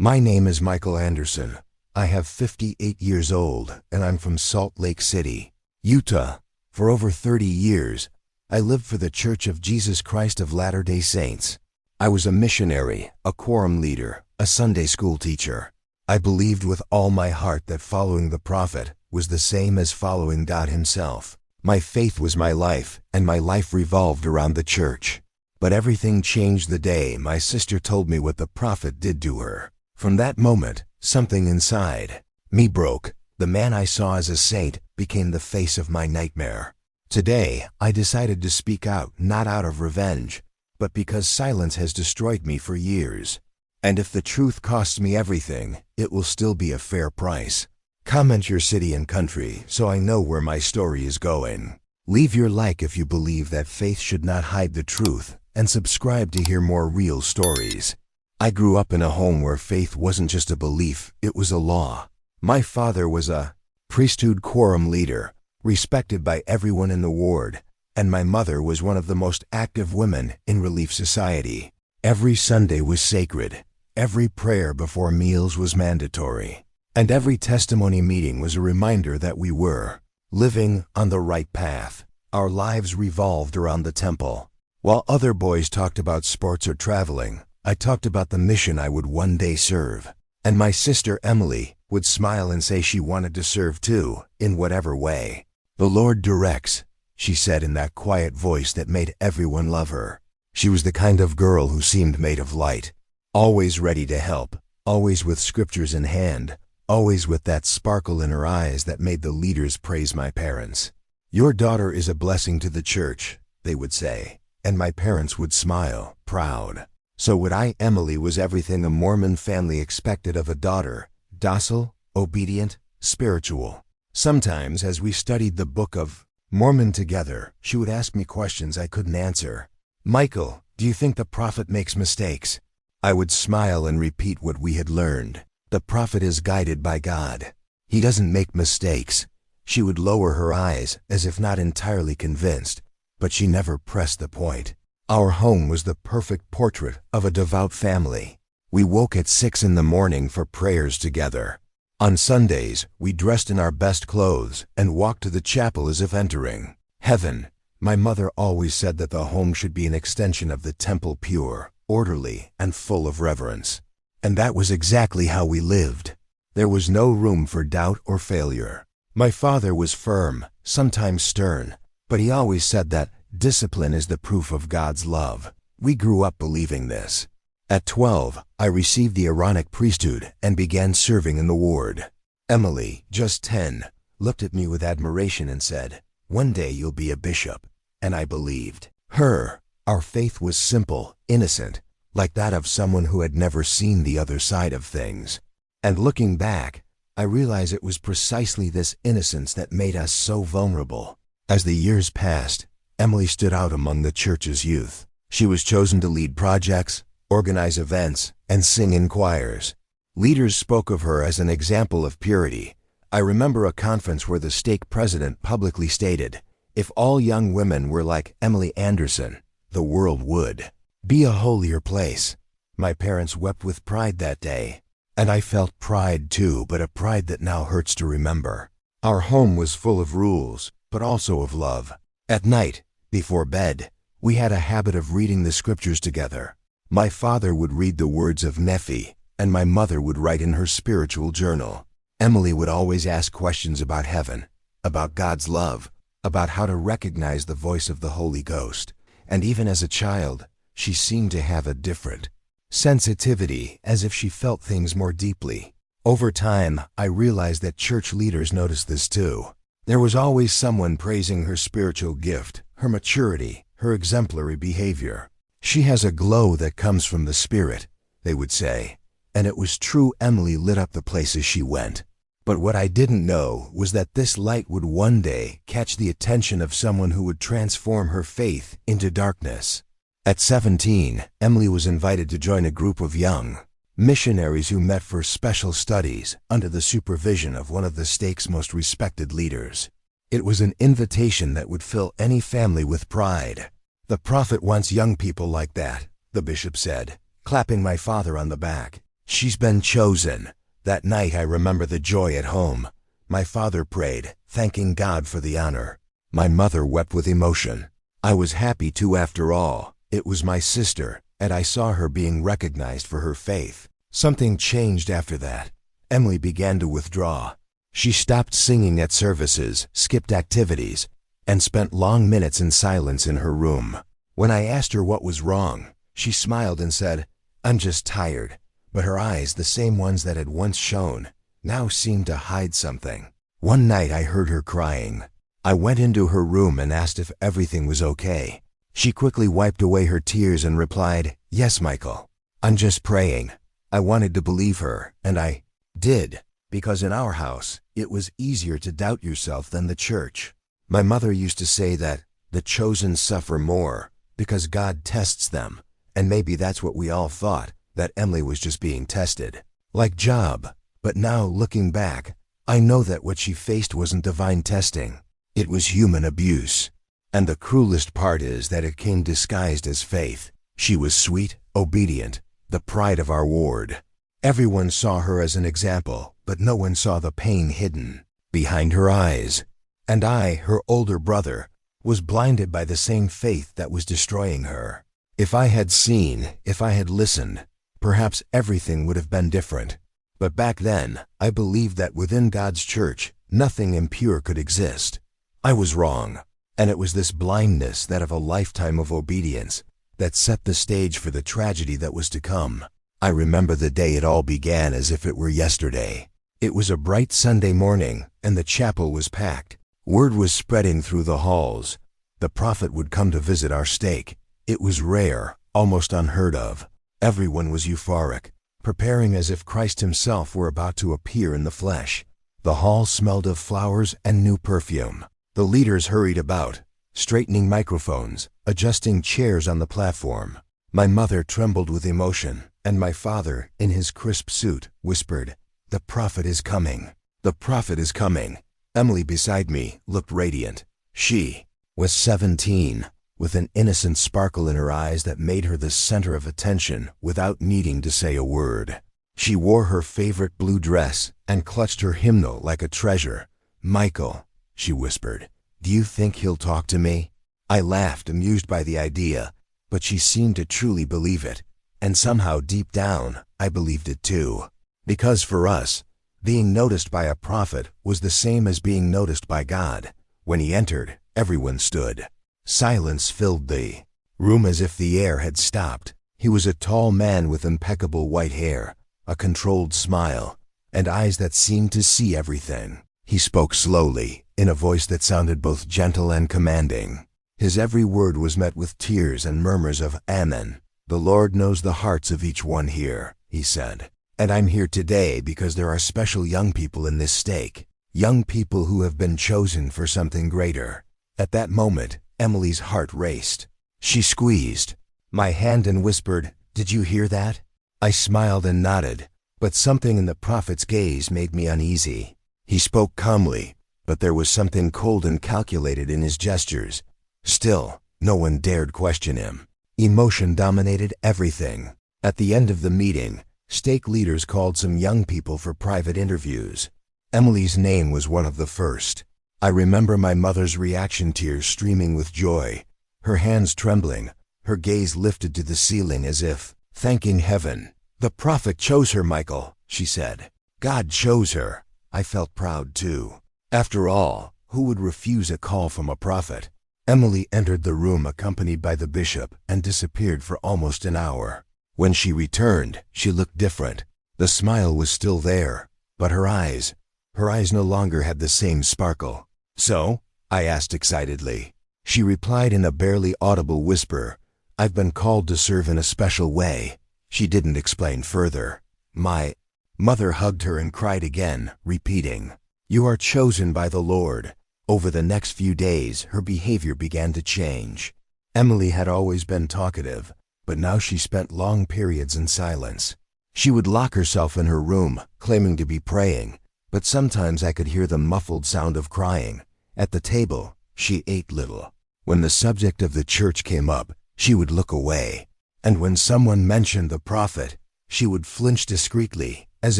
My name is Michael Anderson. I have 58 years old, and I'm from Salt Lake City, Utah. For over 30 years, I lived for the Church of Jesus Christ of Latter-day Saints. I was a missionary, a quorum leader, a Sunday school teacher. I believed with all my heart that following the prophet was the same as following God himself. My faith was my life, and my life revolved around the church. But everything changed the day my sister told me what the prophet did to her. From that moment, something inside me broke. The man I saw as a saint became the face of my nightmare. Today, I decided to speak out, not out of revenge, but because silence has destroyed me for years. And if the truth costs me everything, it will still be a fair price. Comment your city and country so I know where my story is going. Leave your like if you believe that faith should not hide the truth, and subscribe to hear more real stories. I grew up in a home where faith wasn't just a belief, it was a law. My father was a priesthood quorum leader, respected by everyone in the ward, and my mother was one of the most active women in Relief Society. Every Sunday was sacred, every prayer before meals was mandatory, and every testimony meeting was a reminder that we were living on the right path. Our lives revolved around the temple. While other boys talked about sports or traveling, I talked about the mission I would one day serve. And my sister Emily would smile and say she wanted to serve too, in whatever way. "The Lord directs," she said in that quiet voice that made everyone love her. She was the kind of girl who seemed made of light, always ready to help, always with scriptures in hand, always with that sparkle in her eyes that made the leaders praise my parents. "Your daughter is a blessing to the church," they would say, and my parents would smile, proud. So would I. Emily was everything a Mormon family expected of a daughter: docile, obedient, spiritual. Sometimes, as we studied the Book of Mormon together, she would ask me questions I couldn't answer. "Michael, do you think the prophet makes mistakes?" I would smile and repeat what we had learned. The prophet is guided by God. He doesn't make mistakes. She would lower her eyes, as if not entirely convinced, but she never pressed the point. Our home was the perfect portrait of a devout family. We woke at 6 in the morning for prayers together. On Sundays, we dressed in our best clothes and walked to the chapel as if entering heaven. My mother always said that the home should be an extension of the temple, pure, orderly, and full of reverence. And that was exactly how we lived. There was no room for doubt or failure. My father was firm, sometimes stern, but he always said that discipline is the proof of God's love. We grew up believing this. At 12, I received the Aaronic priesthood and began serving in the ward. Emily, just 10, looked at me with admiration and said, "One day you'll be a bishop." And I believed her. Our faith was simple, innocent, like that of someone who had never seen the other side of things. And looking back, I realize it was precisely this innocence that made us so vulnerable. As the years passed, Emily stood out among the church's youth. She was chosen to lead projects, organize events, and sing in choirs. Leaders spoke of her as an example of purity. I remember a conference where the stake president publicly stated, "If all young women were like Emily Anderson, the world would be a holier place." My parents wept with pride that day, and I felt pride too, but a pride that now hurts to remember. Our home was full of rules, but also of love. At night, before bed, we had a habit of reading the scriptures together. My father would read the words of Nephi, and my mother would write in her spiritual journal. Emily would always ask questions about heaven, about God's love, about how to recognize the voice of the Holy Ghost. And even as a child, she seemed to have a different sensitivity, as if she felt things more deeply. Over time, I realized that church leaders noticed this too. There was always someone praising her spiritual gift, her maturity, her exemplary behavior. "She has a glow that comes from the Spirit," they would say. And it was true. Emily lit up the places she went. But what I didn't know was that this light would one day catch the attention of someone who would transform her faith into darkness. At 17, Emily was invited to join a group of young missionaries who met for special studies under the supervision of one of the state's most respected leaders. It was an invitation that would fill any family with pride. "The prophet wants young people like that," the bishop said, clapping my father on the back. She's been chosen. That night I remember the joy at home. My father prayed, thanking God for the honor. My mother wept with emotion. I was happy too after all. It was my sister, and I saw her being recognized for her faith. Something changed after that. Emily began to withdraw. She stopped singing at services, skipped activities, and spent long minutes in silence in her room. When I asked her what was wrong, she smiled and said, "I'm just tired." But her eyes, the same ones that had once shone, now seemed to hide something. One night I heard her crying. I went into her room and asked if everything was okay. She quickly wiped away her tears and replied, "Yes, Michael. I'm just praying." I wanted to believe her, and I did, because in our house, it was easier to doubt yourself than the church. My mother used to say that the chosen suffer more because God tests them, and maybe that's what we all thought, that Emily was just being tested, like Job. But now, looking back, I know that what she faced wasn't divine testing. It was human abuse. And the cruelest part is that it came disguised as faith. She was sweet, obedient, the pride of our ward. Everyone saw her as an example, but no one saw the pain hidden behind her eyes. And I, her older brother, was blinded by the same faith that was destroying her. If I had seen, if I had listened, perhaps everything would have been different. But back then, I believed that within God's church, nothing impure could exist. I was wrong, and it was this blindness, that of a lifetime of obedience, that set the stage for the tragedy that was to come. I remember the day it all began as if it were yesterday. It was a bright Sunday morning, and the chapel was packed. Word was spreading through the halls. The prophet would come to visit our stake. It was rare, almost unheard of. Everyone was euphoric, preparing as if Christ himself were about to appear in the flesh. The hall smelled of flowers and new perfume. The leaders hurried about, straightening microphones, adjusting chairs on the platform. My mother trembled with emotion, and my father, in his crisp suit, whispered, "The prophet is coming. The prophet is coming." Emily beside me looked radiant. She was 17, with an innocent sparkle in her eyes that made her the center of attention without needing to say a word. She wore her favorite blue dress and clutched her hymnal like a treasure. "Michael," she whispered, "do you think he'll talk to me?" I laughed, amused by the idea, but she seemed to truly believe it, and somehow deep down, I believed it too. Because for us, being noticed by a prophet was the same as being noticed by God. When he entered, everyone stood. Silence filled the room as if the air had stopped. He was a tall man with impeccable white hair, a controlled smile, and eyes that seemed to see everything. He spoke slowly, in a voice that sounded both gentle and commanding. His every word was met with tears and murmurs of "Amen." "The Lord knows the hearts of each one here," he said. "And I'm here today because there are special young people in this stake, young people who have been chosen for something greater." At that moment, Emily's heart raced. She squeezed my hand and whispered, "Did you hear that?" I smiled and nodded, but something in the prophet's gaze made me uneasy. He spoke calmly, but there was something cold and calculated in his gestures. Still, no one dared question him. Emotion dominated everything. At the end of the meeting, stake leaders called some young people for private interviews. Emily's name was one of the first. I remember my mother's reaction, tears streaming with joy, her hands trembling, her gaze lifted to the ceiling as if thanking heaven. "The prophet chose her, Michael," she said. "God chose her." I felt proud too. After all, who would refuse a call from a prophet? Emily entered the room accompanied by the bishop and disappeared for almost an hour. When she returned, she looked different. The smile was still there, but her eyes no longer had the same sparkle. "So?" I asked excitedly. She replied in a barely audible whisper, "I've been called to serve in a special way." She didn't explain further. My mother hugged her and cried again, repeating, "You are chosen by the Lord." Over the next few days, her behavior began to change. Emily had always been talkative, but now she spent long periods in silence. She would lock herself in her room, claiming to be praying, but sometimes I could hear the muffled sound of crying. At the table, she ate little. When the subject of the church came up, she would look away. And when someone mentioned the prophet, she would flinch discreetly, as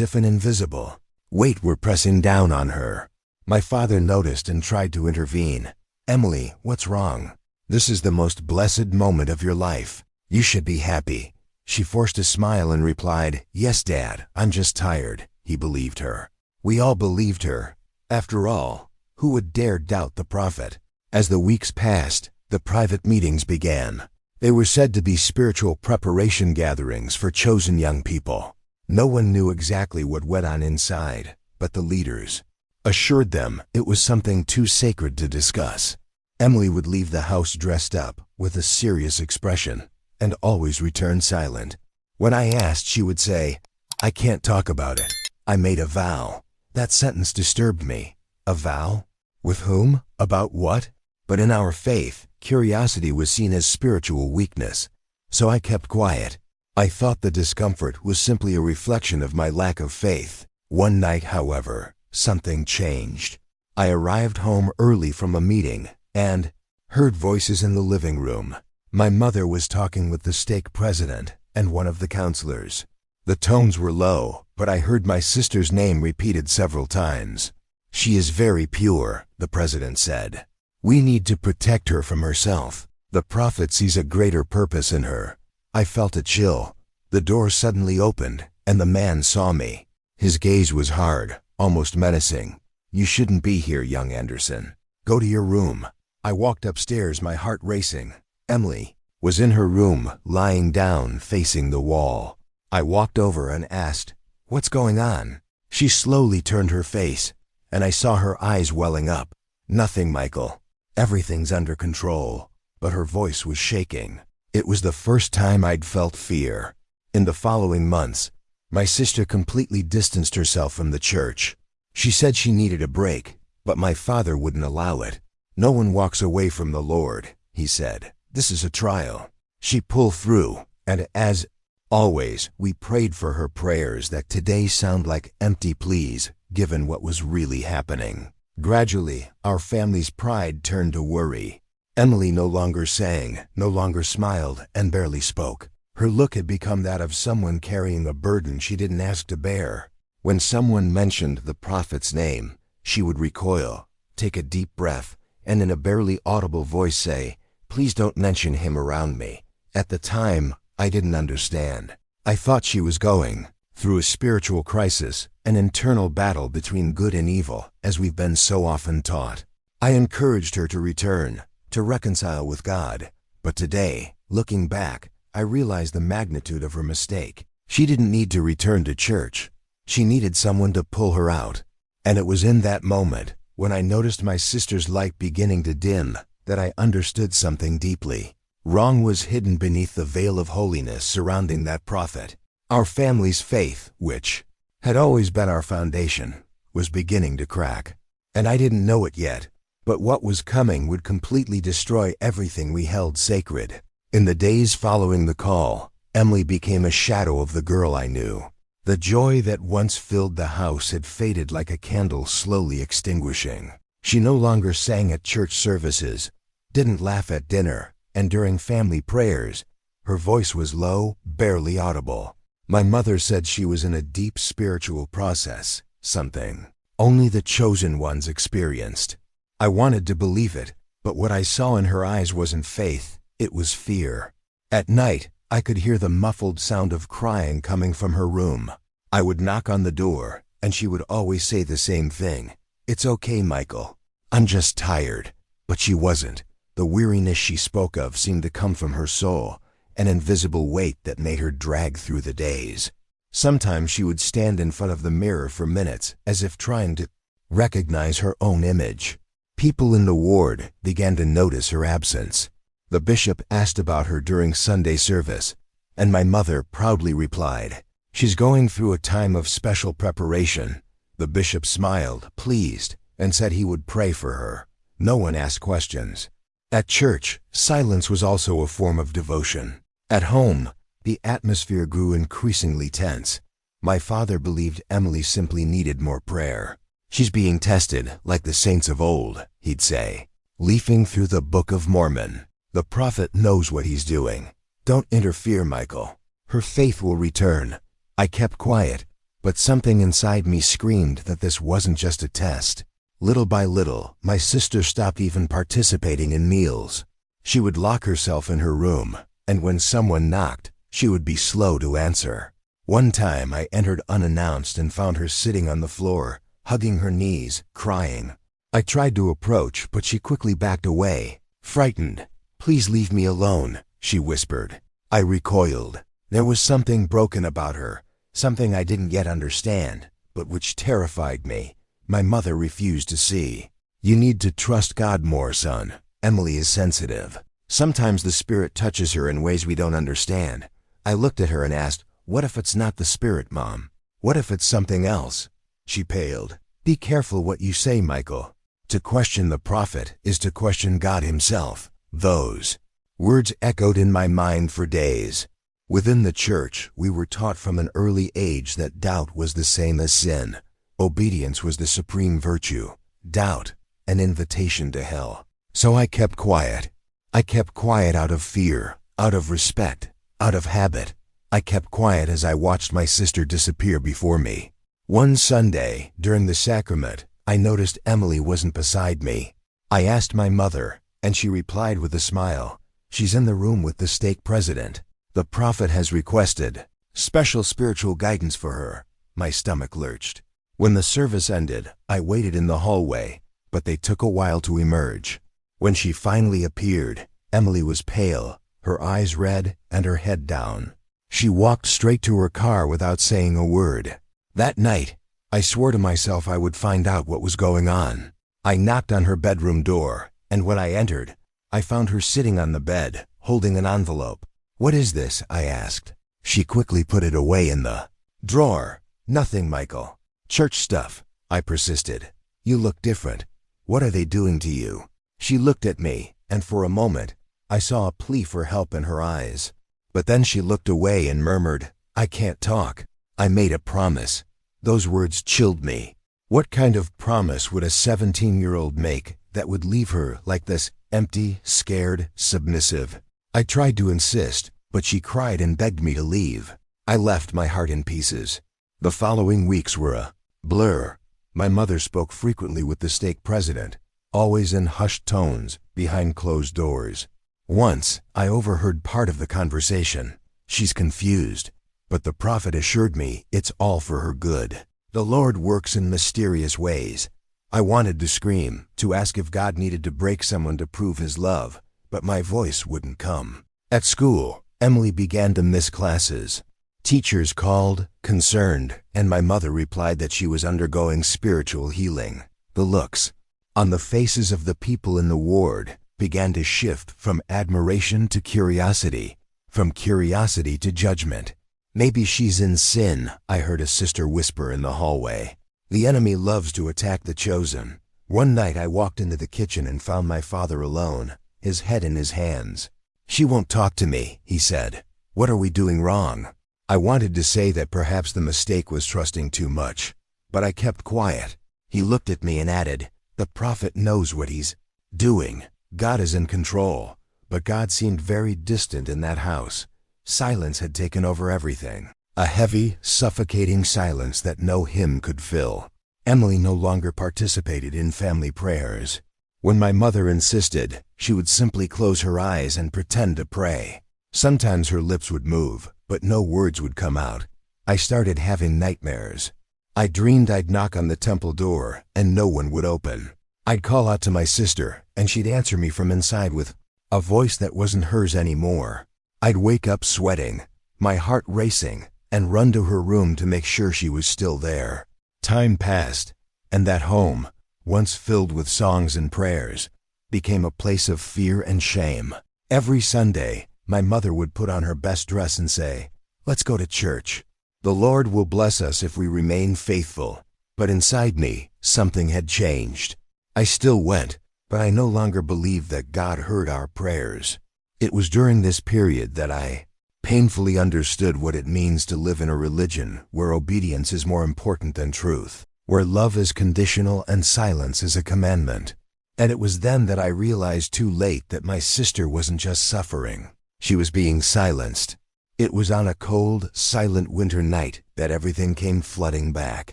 if an invisible weight were pressing down on her. My father noticed and tried to intervene. "Emily, what's wrong? This is the most blessed moment of your life. You should be happy." She forced a smile and replied, "Yes, Dad, I'm just tired." He believed her. We all believed her. After all, who would dare doubt the prophet? As the weeks passed, the private meetings began. They were said to be spiritual preparation gatherings for chosen young people. No one knew exactly what went on inside, but the leaders assured them it was something too sacred to discuss. Emily would leave the house dressed up, with a serious expression, and always return silent. When I asked, she would say, "I can't talk about it. I made a vow." That sentence disturbed me. A vow? With whom? About what? But in our faith, curiosity was seen as spiritual weakness, so I kept quiet. I thought the discomfort was simply a reflection of my lack of faith. One night, however, something changed. I arrived home early from a meeting and heard voices in the living room. My mother was talking with the stake president and one of the counselors. The tones were low, but I heard my sister's name repeated several times. "She is very pure," the president said. "We need to protect her from herself. The prophet sees a greater purpose in her." I felt a chill. The door suddenly opened, and the man saw me. His gaze was hard, almost menacing. "You shouldn't be here, young Anderson. Go to your room." I walked upstairs, my heart racing. Emily was in her room, lying down, facing the wall. I walked over and asked, "What's going on?" She slowly turned her face, and I saw her eyes welling up. "Nothing, Michael. Everything's under control." But her voice was shaking. It was the first time I'd felt fear. In the following months, my sister completely distanced herself from the church. She said she needed a break, but my father wouldn't allow it. "No one walks away from the Lord," he said. "This is a trial." She pulled through, and as always, we prayed for her. Prayers that today sound like empty pleas, given what was really happening. Gradually, our family's pride turned to worry. Emily no longer sang, no longer smiled, and barely spoke. Her look had become that of someone carrying a burden she didn't ask to bear. When someone mentioned the prophet's name, she would recoil, take a deep breath, and in a barely audible voice say, "Please don't mention him around me." At the time, I didn't understand. I thought she was going through a spiritual crisis, an internal battle between good and evil, as we've been so often taught. I encouraged her to return, to reconcile with God. But today, looking back, I realized the magnitude of her mistake. She didn't need to return to church. She needed someone to pull her out. And it was in that moment, when I noticed my sister's light beginning to dim, that I understood something deeply. Wrong was hidden beneath the veil of holiness surrounding that prophet. Our family's faith, which had always been our foundation, was beginning to crack. And I didn't know it yet, but what was coming would completely destroy everything we held sacred. In the days following the call, Emily became a shadow of the girl I knew. The joy that once filled the house had faded like a candle slowly extinguishing. She no longer sang at church services, didn't laugh at dinner, and during family prayers, her voice was low, barely audible. My mother said she was in a deep spiritual process, something only the chosen ones experienced. I wanted to believe it, but what I saw in her eyes wasn't faith, it was fear. At night, I could hear the muffled sound of crying coming from her room. I would knock on the door, and she would always say the same thing. "It's okay, Michael. I'm just tired." But she wasn't. The weariness she spoke of seemed to come from her soul, an invisible weight that made her drag through the days. Sometimes she would stand in front of the mirror for minutes, as if trying to recognize her own image. People in the ward began to notice her absence. The bishop asked about her during Sunday service, and my mother proudly replied, "She's going through a time of special preparation." The bishop smiled, pleased, and said he would pray for her. No one asked questions. At church, silence was also a form of devotion. At home, the atmosphere grew increasingly tense. My father believed Emily simply needed more prayer. "She's being tested, like the saints of old," he'd say, leafing through the Book of Mormon. "The prophet knows what he's doing. Don't interfere, Michael. Her faith will return." I kept quiet, but something inside me screamed that this wasn't just a test. Little by little, my sister stopped even participating in meals. She would lock herself in her room, and when someone knocked, she would be slow to answer. One time I entered unannounced and found her sitting on the floor, hugging her knees, crying. I tried to approach, but she quickly backed away, frightened. "Please leave me alone," she whispered. I recoiled. There was something broken about her, something I didn't yet understand, but which terrified me. My mother refused to see. "You need to trust God more, son. Emily is sensitive. Sometimes the Spirit touches her in ways we don't understand." I looked at her and asked, "What if it's not the Spirit, Mom? What if it's something else?" She paled. "Be careful what you say, Michael. To question the prophet is to question God himself." Those words echoed in my mind for days. Within the church, we were taught from an early age that doubt was the same as sin. Obedience was the supreme virtue. Doubt, an invitation to hell. So I kept quiet. I kept quiet out of fear, out of respect, out of habit. I kept quiet as I watched my sister disappear before me. One Sunday, during the sacrament, I noticed Emily wasn't beside me. I asked my mother, and she replied with a smile, "She's in the room with the stake president. The prophet has requested special spiritual guidance for her." My stomach lurched. When the service ended, I waited in the hallway, but they took a while to emerge. When she finally appeared, Emily was pale, her eyes red, and her head down. She walked straight to her car without saying a word. That night, I swore to myself I would find out what was going on. I knocked on her bedroom door, and when I entered, I found her sitting on the bed, holding an envelope. "What is this?" I asked. She quickly put it away in the drawer. "Nothing, Michael. Church stuff," I persisted. "You look different. What are they doing to you?" She looked at me, and for a moment, I saw a plea for help in her eyes. But then she looked away and murmured, "I can't talk. I made a promise." Those words chilled me. What kind of promise would a 17-year-old make that would leave her like this, empty, scared, submissive? I tried to insist, but she cried and begged me to leave. I left, my heart in pieces. The following weeks were a blur. My mother spoke frequently with the stake president, always in hushed tones, behind closed doors. Once, I overheard part of the conversation. "She's confused, but the prophet assured me it's all for her good. The Lord works in mysterious ways." I wanted to scream, to ask if God needed to break someone to prove his love, but my voice wouldn't come. At school, Emily began to miss classes. Teachers called, concerned, and my mother replied that she was undergoing spiritual healing. The looks on the faces of the people in the ward began to shift from admiration to curiosity, from curiosity to judgment. "Maybe she's in sin," I heard a sister whisper in the hallway. "The enemy loves to attack the chosen." One night I walked into the kitchen and found my father alone, his head in his hands. "She won't talk to me," he said. "What are we doing wrong?" I wanted to say that perhaps the mistake was trusting too much, but I kept quiet. He looked at me and added, "The prophet knows what he's doing. God is in control." But God seemed very distant in that house. Silence had taken over everything. A heavy, suffocating silence that no hymn could fill. Emily no longer participated in family prayers. When my mother insisted, she would simply close her eyes and pretend to pray. Sometimes her lips would move, but no words would come out. I started having nightmares. I dreamed I'd knock on the temple door, and no one would open. I'd call out to my sister, and she'd answer me from inside with a voice that wasn't hers anymore. I'd wake up sweating, my heart racing, and run to her room to make sure she was still there. Time passed, and that home, once filled with songs and prayers, became a place of fear and shame. Every Sunday, my mother would put on her best dress and say, "Let's go to church. The Lord will bless us if we remain faithful." But inside me, something had changed. I still went, but I no longer believed that God heard our prayers. It was during this period that I painfully understood what it means to live in a religion where obedience is more important than truth, where love is conditional and silence is a commandment. And it was then that I realized too late that my sister wasn't just suffering. She was being silenced. It was on a cold, silent winter night that everything came flooding back.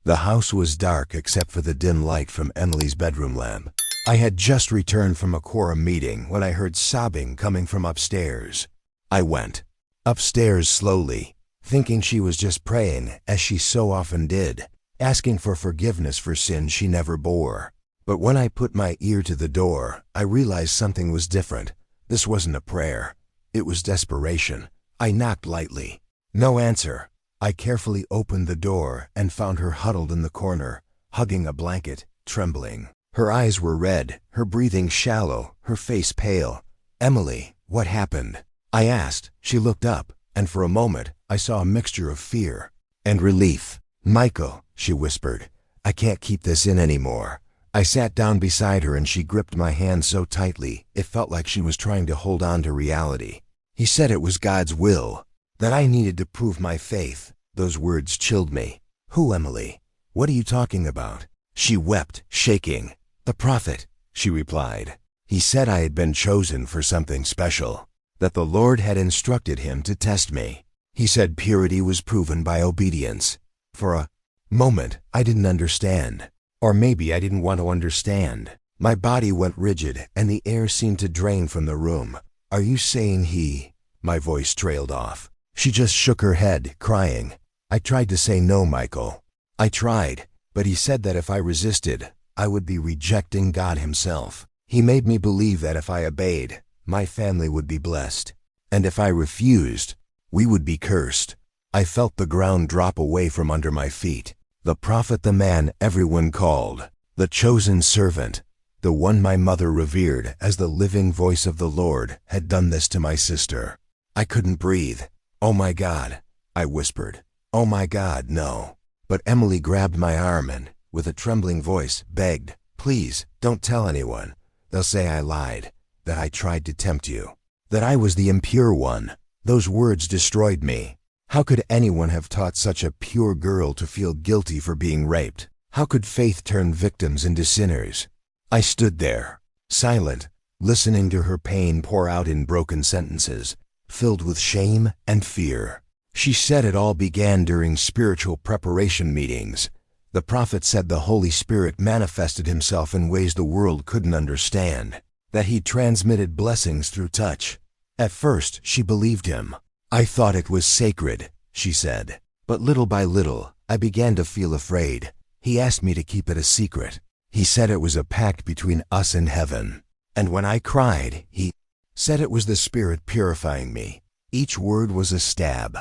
The house was dark except for the dim light from Emily's bedroom lamp. I had just returned from a quorum meeting when I heard sobbing coming from upstairs. I went upstairs slowly, thinking she was just praying, as she so often did, asking for forgiveness for sins she never bore. But when I put my ear to the door, I realized something was different. This wasn't a prayer. It was desperation. I knocked lightly. No answer. I carefully opened the door and found her huddled in the corner, hugging a blanket, trembling. Her eyes were red, her breathing shallow, her face pale. "Emily, what happened?" I asked. She looked up, and for a moment I saw a mixture of fear and relief. "Michael," she whispered, "I can't keep this in anymore." I sat down beside her and she gripped my hand so tightly it felt like she was trying to hold on to reality. "He said it was God's will, that I needed to prove my faith." Those words chilled me. "Who, Emily? What are you talking about?" She wept, shaking. "The prophet," she replied. "He said I had been chosen for something special, that the Lord had instructed him to test me. He said purity was proven by obedience." For a moment, I didn't understand. Or maybe I didn't want to understand. My body went rigid and the air seemed to drain from the room. "Are you saying he—" My voice trailed off. She just shook her head, crying. "I tried to say no, Michael. I tried, but he said that if I resisted, I would be rejecting God himself. He made me believe that if I obeyed, my family would be blessed, and if I refused, we would be cursed." I felt the ground drop away from under my feet. The prophet, the man everyone called, the chosen servant, the one my mother revered as the living voice of the Lord, had done this to my sister. I couldn't breathe. "Oh my God," I whispered. "Oh my God, no." But Emily grabbed my arm and, with a trembling voice, begged, "Please, don't tell anyone. They'll say I lied, that I tried to tempt you, that I was the impure one." Those words destroyed me. How could anyone have taught such a pure girl to feel guilty for being raped? How could faith turn victims into sinners? I stood there, silent, listening to her pain pour out in broken sentences, filled with shame and fear. She said it all began during spiritual preparation meetings. The prophet said the Holy Spirit manifested himself in ways the world couldn't understand, that he transmitted blessings through touch. At first, she believed him. "I thought it was sacred," she said. "But little by little, I began to feel afraid. He asked me to keep it a secret. He said it was a pact between us and heaven. And when I cried, he said it was the Spirit purifying me." Each word was a stab.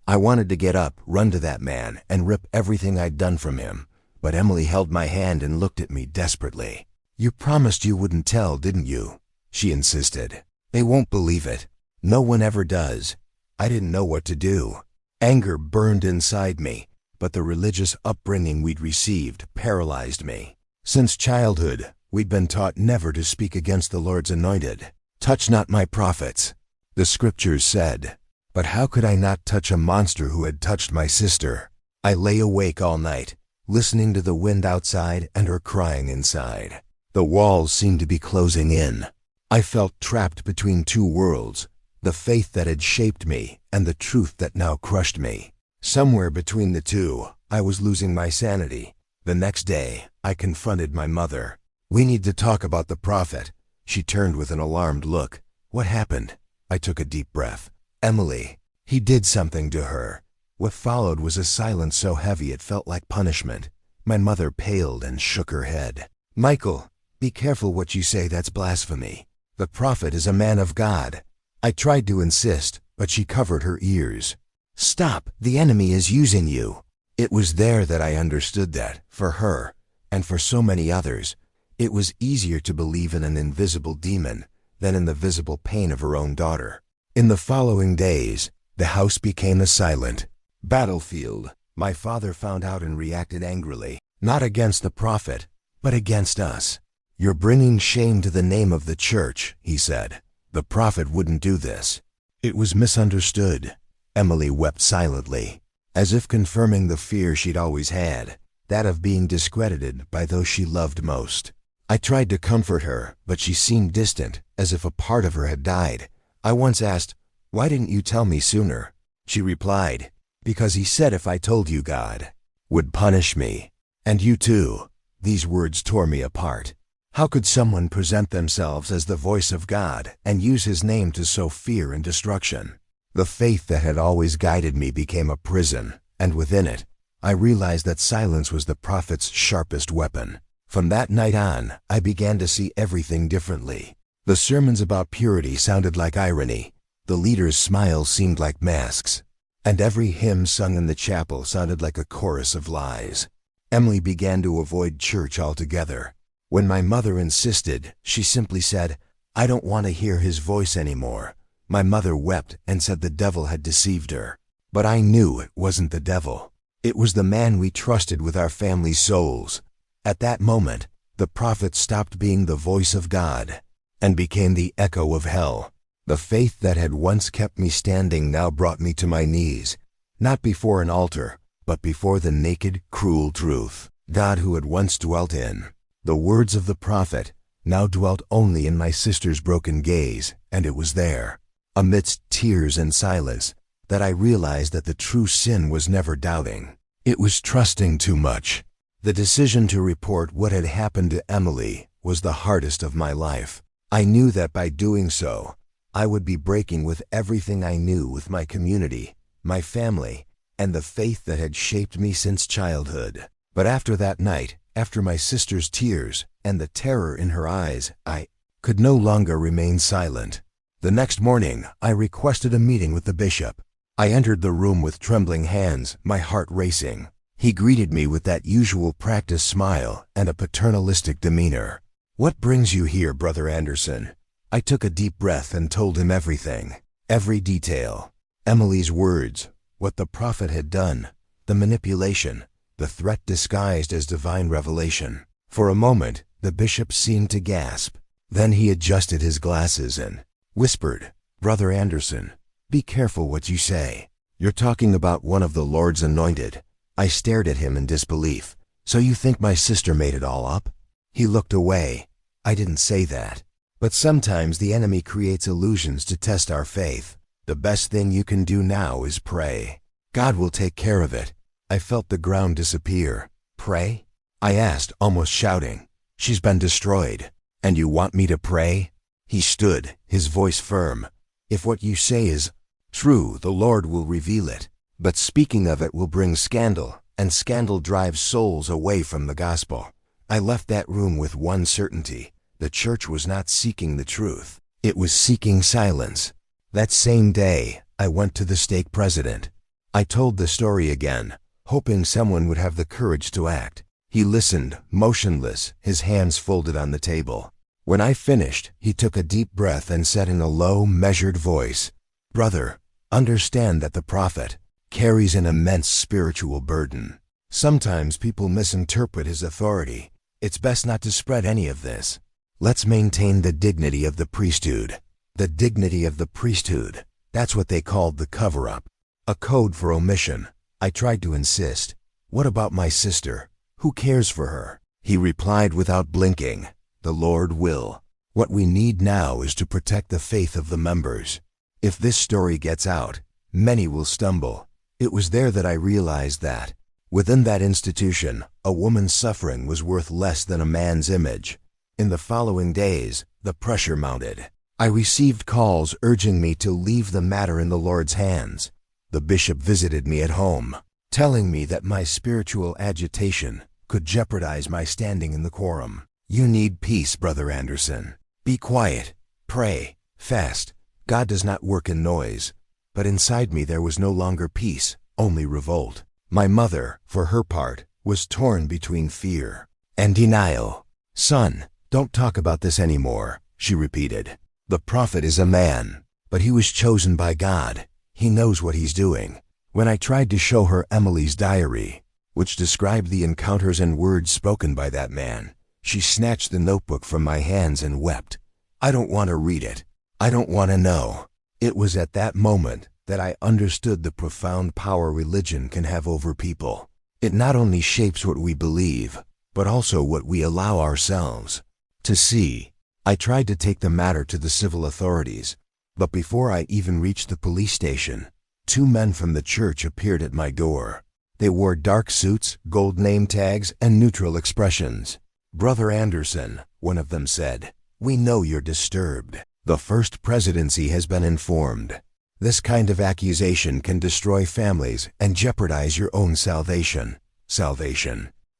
I wanted to get up, run to that man, and rip everything I'd done from him. But Emily held my hand and looked at me desperately. "You promised you wouldn't tell, didn't you?" she insisted. "They won't believe it. No one ever does." I didn't know what to do. Anger burned inside me, but the religious upbringing we'd received paralyzed me. Since childhood, we'd been taught never to speak against the Lord's anointed. "Touch not my prophets," the scriptures said. But how could I not touch a monster who had touched my sister? I lay awake all night, listening to the wind outside and her crying inside. The walls seemed to be closing in. I felt trapped between two worlds, the faith that had shaped me and the truth that now crushed me. Somewhere between the two, I was losing my sanity. The next day, I confronted my mother. "We need to talk about the prophet." She turned with an alarmed look. "What happened?" I took a deep breath. "Emily, he did something to her." What followed was a silence so heavy it felt like punishment. My mother paled and shook her head. "Michael, be careful what you say, that's blasphemy. The prophet is a man of God." I tried to insist, but she covered her ears. "Stop, the enemy is using you." It was there that I understood that, for her, and for so many others, it was easier to believe in an invisible demon than in the visible pain of her own daughter. In the following days, the house became a silent battlefield. My father found out and reacted angrily, not against the prophet, but against us. "You're bringing shame to the name of the church," he said. "The prophet wouldn't do this." It was misunderstood. Emily wept silently, as if confirming the fear she'd always had, that of being discredited by those she loved most. I tried to comfort her, but she seemed distant, as if a part of her had died. I once asked, "Why didn't you tell me sooner?" She replied, "Because he said if I told you God would punish me. And you too." These words tore me apart. How could someone present themselves as the voice of God and use his name to sow fear and destruction? The faith that had always guided me became a prison, and within it, I realized that silence was the prophet's sharpest weapon. From that night on, I began to see everything differently. The sermons about purity sounded like irony, the leaders' smiles seemed like masks, and every hymn sung in the chapel sounded like a chorus of lies. Emily began to avoid church altogether. When my mother insisted, she simply said, "I don't want to hear his voice anymore." My mother wept and said the devil had deceived her. But I knew it wasn't the devil. It was the man we trusted with our family's souls. At that moment, the prophet stopped being the voice of God and became the echo of hell. The faith that had once kept me standing now brought me to my knees, not before an altar, but before the naked, cruel truth. God, who had once dwelt in the words of the prophet, now dwelt only in my sister's broken gaze, and it was there, amidst tears and silence, that I realized that the true sin was never doubting. It was trusting too much. The decision to report what had happened to Emily was the hardest of my life. I knew that by doing so, I would be breaking with everything I knew with my community, my family, and the faith that had shaped me since childhood. But after that night, after my sister's tears and the terror in her eyes, I could no longer remain silent. The next morning, I requested a meeting with the bishop. I entered the room with trembling hands, my heart racing. He greeted me with that usual practice smile and a paternalistic demeanor. "What brings you here, Brother Anderson?" I took a deep breath and told him everything, every detail. Emily's words, what the prophet had done, the manipulation, the threat disguised as divine revelation. For a moment, the bishop seemed to gasp. Then he adjusted his glasses and whispered, "Brother Anderson, be careful what you say. You're talking about one of the Lord's anointed." I stared at him in disbelief. "So you think my sister made it all up?" He looked away. "I didn't say that. But sometimes the enemy creates illusions to test our faith. The best thing you can do now is pray. God will take care of it." I felt the ground disappear. "Pray?" I asked, almost shouting. "She's been destroyed. And you want me to pray?" He stood, his voice firm. "If what you say is true, the Lord will reveal it. But speaking of it will bring scandal, and scandal drives souls away from the gospel." I left that room with one certainty. The church was not seeking the truth. It was seeking silence. That same day, I went to the stake president. I told the story again, hoping someone would have the courage to act. He listened, motionless, his hands folded on the table. When I finished, he took a deep breath and said in a low, measured voice, "Brother, understand that the prophet carries an immense spiritual burden. Sometimes people misinterpret his authority. It's best not to spread any of this. Let's maintain the dignity of the priesthood." The dignity of the priesthood, that's what they called the cover-up. A code for omission. I tried to insist. "What about my sister? Who cares for her?" He replied without blinking, "The Lord will. What we need now is to protect the faith of the members. If this story gets out, many will stumble." It was there that I realized that, within that institution, a woman's suffering was worth less than a man's image. In the following days, the pressure mounted. I received calls urging me to leave the matter in the Lord's hands. The bishop visited me at home, telling me that my spiritual agitation could jeopardize my standing in the quorum. "You need peace, Brother Anderson. Be quiet, pray, fast. God does not work in noise." But inside me there was no longer peace, only revolt. My mother, for her part, was torn between fear and denial. "Son, don't talk about this anymore," she repeated. "The prophet is a man, but he was chosen by God. He knows what he's doing." When I tried to show her Emily's diary, which described the encounters and words spoken by that man, she snatched the notebook from my hands and wept. "I don't want to read it. I don't want to know." It was at that moment that I understood the profound power religion can have over people. It not only shapes what we believe, but also what we allow ourselves to see. I tried to take the matter to the civil authorities, but before I even reached the police station, 2 men from the church appeared at my door. They wore dark suits, gold name tags, and neutral expressions. "Brother Anderson," one of them said, "we know you're disturbed. The First Presidency has been informed. This kind of accusation can destroy families and jeopardize your own salvation."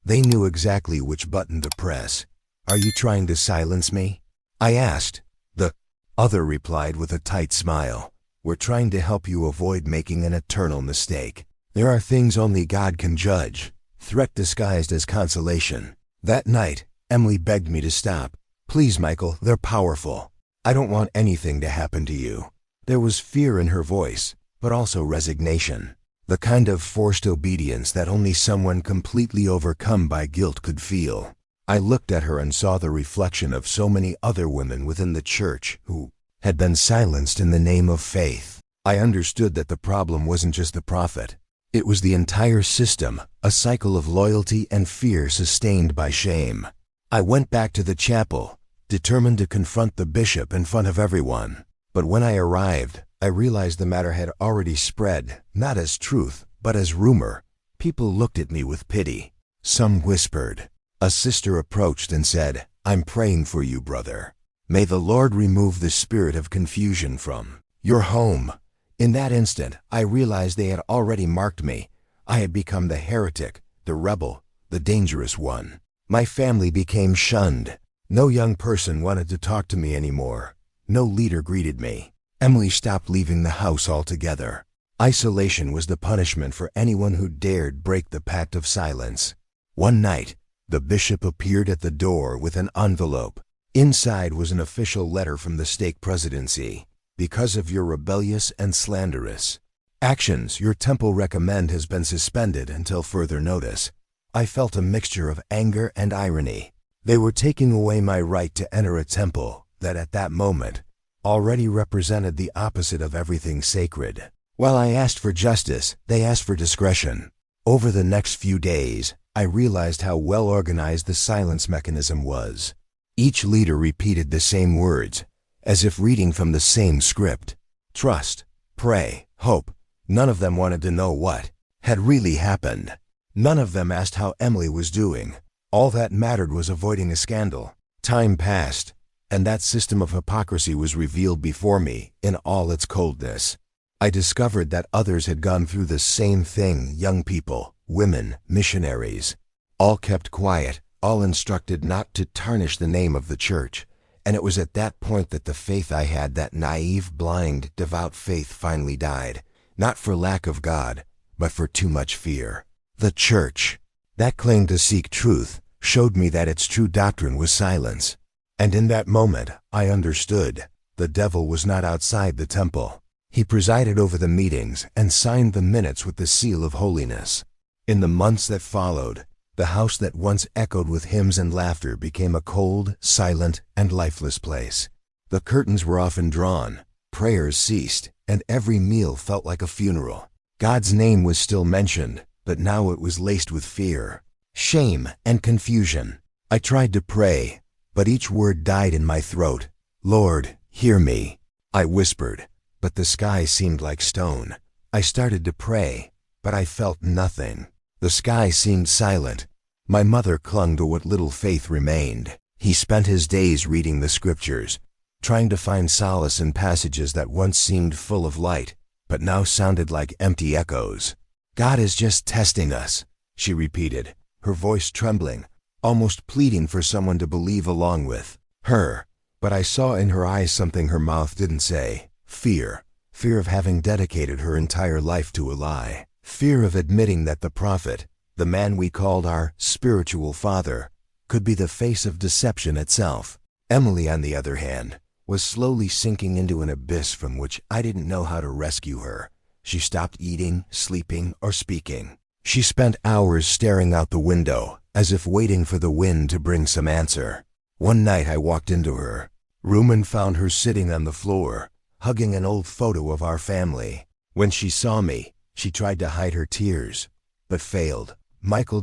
They knew exactly which button to press. "Are you trying to silence me?" I asked. The other replied with a tight smile, "We're trying to help you avoid making an eternal mistake. There are things only God can judge." Threat disguised as consolation. That night, Emily begged me to stop. "Please, Michael, they're powerful. I don't want anything to happen to you." There was fear in her voice, but also resignation. The kind of forced obedience that only someone completely overcome by guilt could feel. I looked at her and saw the reflection of so many other women within the church who had been silenced in the name of faith. I understood that the problem wasn't just the prophet. It was the entire system, a cycle of loyalty and fear sustained by shame. I went back to the chapel, determined to confront the bishop in front of everyone. But when I arrived, I realized the matter had already spread, not as truth, but as rumor. People looked at me with pity. Some whispered. A sister approached and said, "I'm praying for you, brother. May the Lord remove the spirit of confusion from your home." In that instant, I realized they had already marked me. I had become the heretic, the rebel, the dangerous one. My family became shunned. No young person wanted to talk to me anymore. No leader greeted me. Emily stopped leaving the house altogether. Isolation was the punishment for anyone who dared break the pact of silence. One night, the bishop appeared at the door with an envelope. Inside was an official letter from the stake presidency. "Because of your rebellious and slanderous actions, your temple recommend has been suspended until further notice." I felt a mixture of anger and irony. They were taking away my right to enter a temple that at that moment already represented the opposite of everything sacred. While I asked for justice, they asked for discretion. Over the next few days, I realized how well organized the silence mechanism was. Each leader repeated the same words, as if reading from the same script. Trust, pray, hope. None of them wanted to know what had really happened. None of them asked how Emily was doing. All that mattered was avoiding a scandal. Time passed, and that system of hypocrisy was revealed before me in all its coldness. I discovered that others had gone through the same thing, young people, women, missionaries. All kept quiet, all instructed not to tarnish the name of the church. And it was at that point that the faith I had, that naive, blind, devout faith, finally died. Not for lack of God, but for too much fear. The church, that claimed to seek truth, showed me that its true doctrine was silence. And in that moment, I understood. The devil was not outside the temple. He presided over the meetings and signed the minutes with the seal of holiness. In the months that followed, the house that once echoed with hymns and laughter became a cold, silent, and lifeless place. The curtains were often drawn, prayers ceased, and every meal felt like a funeral. God's name was still mentioned, but now it was laced with fear, shame, and confusion. I tried to pray, but each word died in my throat. "Lord, hear me," I whispered, but the sky seemed like stone. I started to pray, but I felt nothing. The sky seemed silent. My mother clung to what little faith remained. He spent his days reading the scriptures, trying to find solace in passages that once seemed full of light, but now sounded like empty echoes. "God is just testing us," she repeated, her voice trembling, almost pleading for someone to believe along with her. But I saw in her eyes something her mouth didn't say. Fear. Fear of having dedicated her entire life to a lie. Fear of admitting that the prophet, the man we called our spiritual father, could be the face of deception itself. Emily, on the other hand, was slowly sinking into an abyss from which I didn't know how to rescue her. She stopped eating, sleeping, or speaking. She spent hours staring out the window, as if waiting for the wind to bring some answer. One night I walked into her room and found her sitting on the floor, hugging an old photo of our family. When she saw me, she tried to hide her tears, but failed. Michael,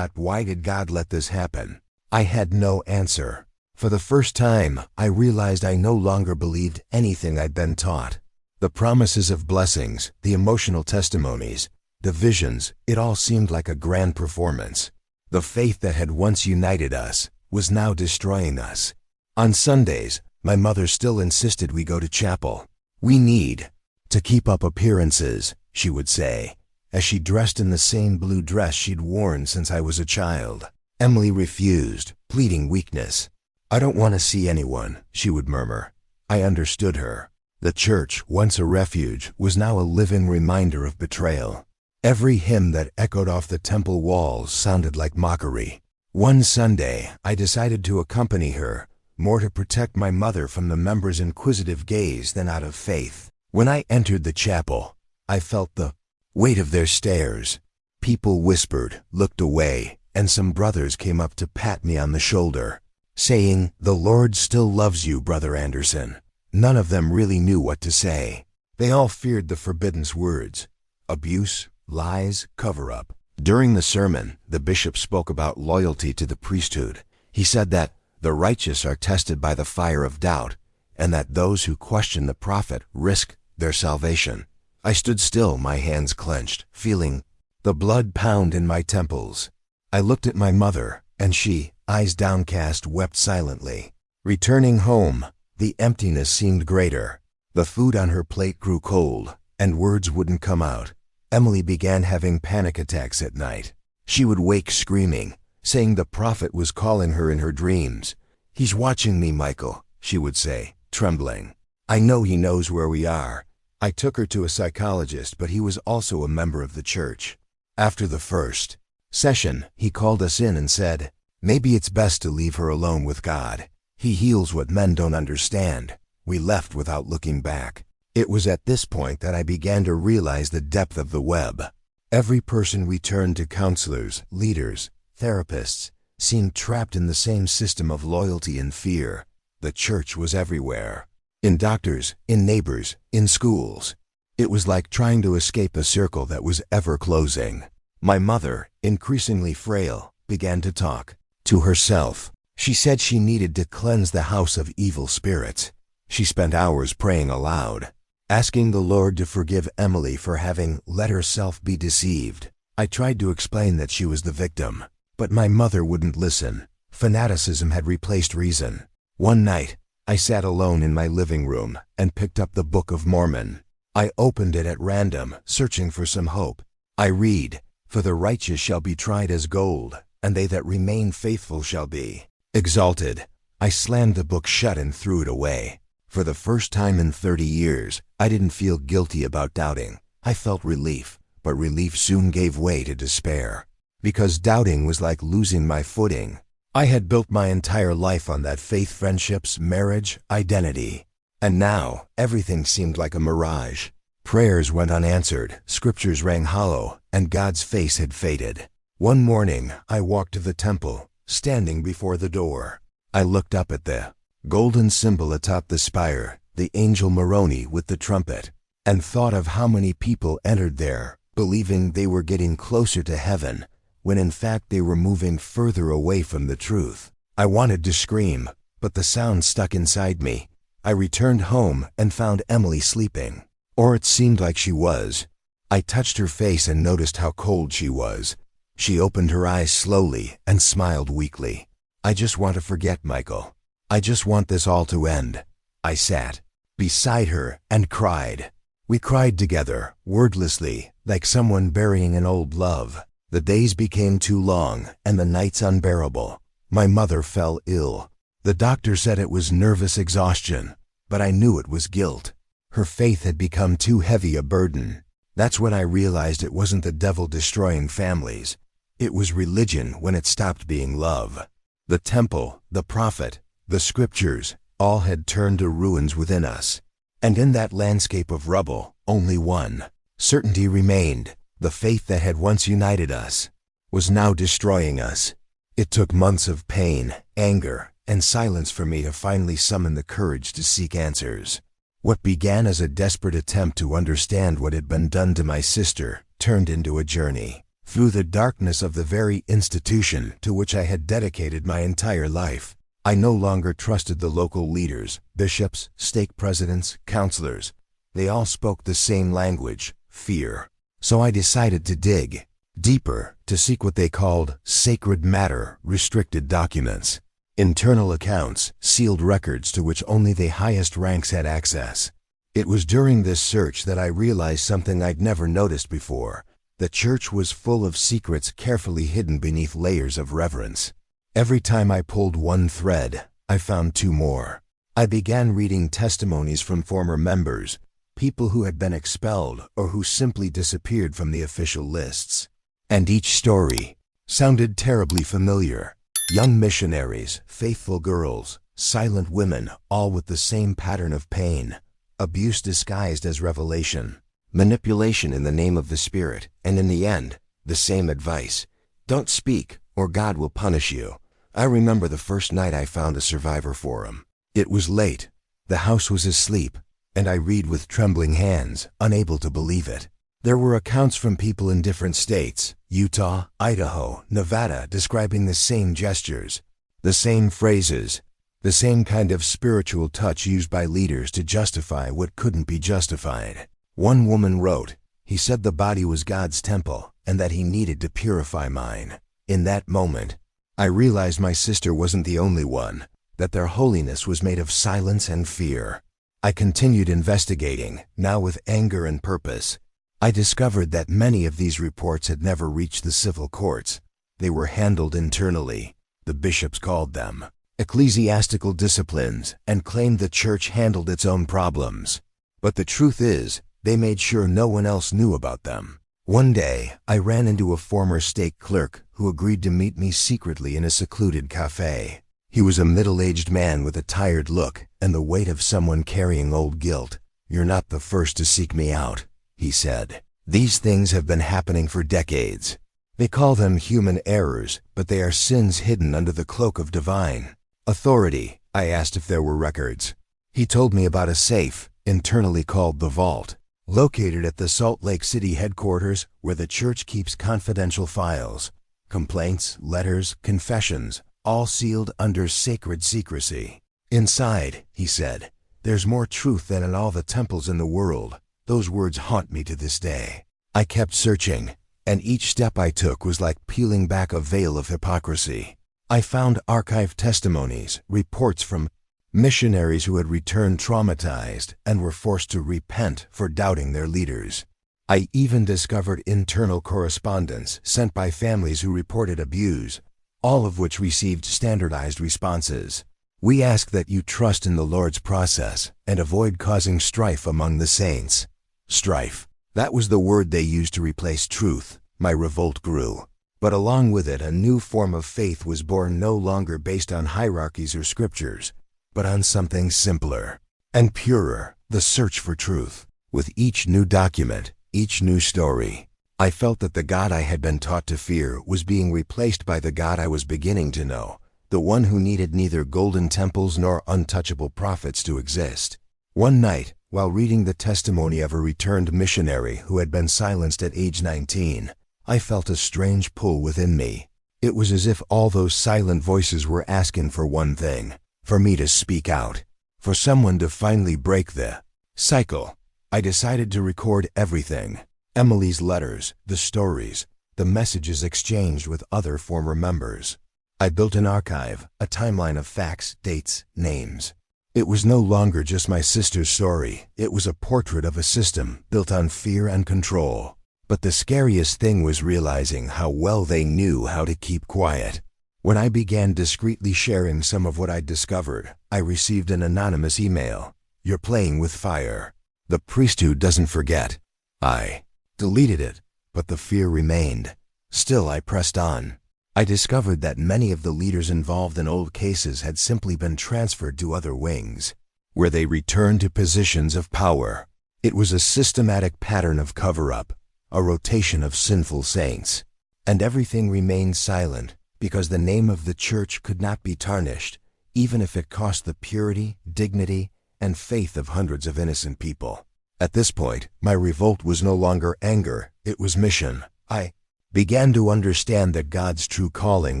why did God let this happen? I had no answer. For the first time, I realized I no longer believed anything I'd been taught. The promises of blessings, the emotional testimonies, the visions, it all seemed like a grand performance. The faith that had once united us was now destroying us. On Sundays, my mother still insisted we go to chapel. "We need to keep up appearances," she would say, as she dressed in the same blue dress she'd worn since I was a child. Emily refused, pleading weakness. "I don't want to see anyone," she would murmur. I understood her. The church, once a refuge, was now a living reminder of betrayal. Every hymn that echoed off the temple walls sounded like mockery. One Sunday, I decided to accompany her, more to protect my mother from the members' inquisitive gaze than out of faith. When I entered the chapel, I felt the weight of their stares. People whispered, looked away, and some brothers came up to pat me on the shoulder, saying, "The Lord still loves you, Brother Anderson." None of them really knew what to say. They all feared the forbidden words: abuse, lies, cover-up. During the sermon, the bishop spoke about loyalty to the priesthood. He said that the righteous are tested by the fire of doubt, and that those who question the prophet risk their salvation. I stood still, my hands clenched, feeling the blood pound in my temples. I looked at my mother, and she, eyes downcast, wept silently. Returning home, the emptiness seemed greater. The food on her plate grew cold, and words wouldn't come out. Emily began having panic attacks at night. She would wake screaming, saying the prophet was calling her in her dreams. "He's watching me, Michael," she would say, trembling. "I know he knows where we are." I took her to a psychologist, but he was also a member of the church. After the first session, he called us in and said, "Maybe it's best to leave her alone with God. He heals what men don't understand." We left without looking back. It was at this point that I began to realize the depth of the web. Every person we turned to, counselors, leaders, therapists, seemed trapped in the same system of loyalty and fear. The church was everywhere. In doctors, in neighbors, in schools. It was like trying to escape a circle that was ever closing. My mother, increasingly frail, began to talk to herself. She said she needed to cleanse the house of evil spirits. She spent hours praying aloud, asking the Lord to forgive Emily for having let herself be deceived. I tried to explain that she was the victim, but my mother wouldn't listen. Fanaticism had replaced reason. One night, I sat alone in my living room and picked up the Book of Mormon. I opened it at random, searching for some hope. I read, "For the righteous shall be tried as gold, and they that remain faithful shall be exalted." I slammed the book shut and threw it away. For the first time in 30 years, I didn't feel guilty about doubting. I felt relief, but relief soon gave way to despair. Because doubting was like losing my footing. I had built my entire life on that: faith, friendships, marriage, identity. And now, everything seemed like a mirage. Prayers went unanswered, scriptures rang hollow, and God's face had faded. One morning, I walked to the temple, standing before the door. I looked up at the golden symbol atop the spire, the angel Moroni with the trumpet, and thought of how many people entered there, believing they were getting closer to heaven, when in fact they were moving further away from the truth. I wanted to scream, but the sound stuck inside me. I returned home and found Emily sleeping. Or it seemed like she was. I touched her face and noticed how cold she was. She opened her eyes slowly and smiled weakly. "I just want to forget, Michael. I just want this all to end." I sat beside her and cried. We cried together, wordlessly, like someone burying an old love. The days became too long, and the nights unbearable. My mother fell ill. The doctor said it was nervous exhaustion, but I knew it was guilt. Her faith had become too heavy a burden. That's when I realized it wasn't the devil destroying families. It was religion when it stopped being love. The temple, the prophet, the scriptures, all had turned to ruins within us. And in that landscape of rubble, only one certainty remained. The faith that had once united us was now destroying us. It took months of pain, anger, and silence for me to finally summon the courage to seek answers. What began as a desperate attempt to understand what had been done to my sister turned into a journey through the darkness of the very institution to which I had dedicated my entire life. I no longer trusted the local leaders, bishops, stake presidents, counselors. They all spoke the same language, fear. So I decided to dig deeper, to seek what they called sacred matter, restricted documents, internal accounts, sealed records to which only the highest ranks had access. It was during this search that I realized something I'd never noticed before. The church was full of secrets carefully hidden beneath layers of reverence. Every time I pulled one thread, I found two more. I began reading testimonies from former members, people who had been expelled or who simply disappeared from the official lists. And each story sounded terribly familiar. Young missionaries, faithful girls, silent women, all with the same pattern of pain, abuse disguised as revelation, manipulation in the name of the Spirit, and in the end, the same advice: don't speak or God will punish you. I remember the first night I found a survivor forum. It was late, the house was asleep, and I read with trembling hands, unable to believe it. There were accounts from people in different states, Utah, Idaho, Nevada, describing the same gestures, the same phrases, the same kind of spiritual touch used by leaders to justify what couldn't be justified. One woman wrote, "He said the body was God's temple and that he needed to purify mine." In that moment, I realized my sister wasn't the only one, that their holiness was made of silence and fear. I continued investigating, now with anger and purpose. I discovered that many of these reports had never reached the civil courts. They were handled internally. The bishops called them ecclesiastical disciplines and claimed the church handled its own problems. But the truth is, they made sure no one else knew about them. One day, I ran into a former stake clerk who agreed to meet me secretly in a secluded cafe. He was a middle-aged man with a tired look and the weight of someone carrying old guilt. "You're not the first to seek me out," he said. "These things have been happening for decades. They call them human errors, but they are sins hidden under the cloak of divine authority." I asked if there were records. He told me about a safe, internally called the Vault, located at the Salt Lake City headquarters where the church keeps confidential files, complaints, letters, confessions, all sealed under sacred secrecy. "Inside," he said, "there's more truth than in all the temples in the world." Those words haunt me to this day. I kept searching, and each step I took was like peeling back a veil of hypocrisy. I found archived testimonies, reports from missionaries who had returned traumatized and were forced to repent for doubting their leaders. I even discovered internal correspondence sent by families who reported abuse, all of which received standardized responses. "We ask that you trust in the Lord's process and avoid causing strife among the saints." Strife. That was the word they used to replace truth. My revolt grew. But along with it, a new form of faith was born, no longer based on hierarchies or scriptures, but on something simpler and purer: the search for truth. With each new document, each new story, I felt that the God I had been taught to fear was being replaced by the God I was beginning to know, the one who needed neither golden temples nor untouchable prophets to exist. One night, while reading the testimony of a returned missionary who had been silenced at age 19, I felt a strange pull within me. It was as if all those silent voices were asking for one thing: for me to speak out, for someone to finally break the cycle. I decided to record everything: Emily's letters, the stories, the messages exchanged with other former members. I built an archive, a timeline of facts, dates, names. It was no longer just my sister's story. It was a portrait of a system built on fear and control. But the scariest thing was realizing how well they knew how to keep quiet. When I began discreetly sharing some of what I'd discovered, I received an anonymous email: "You're playing with fire. The priesthood doesn't forget." I deleted it, but the fear remained. Still, I pressed on. I discovered that many of the leaders involved in old cases had simply been transferred to other wings, where they returned to positions of power. It was a systematic pattern of cover-up, a rotation of sinful saints. And everything remained silent, because the name of the church could not be tarnished, even if it cost the purity, dignity, and faith of hundreds of innocent people. At this point, my revolt was no longer anger, it was mission. I began to understand that God's true calling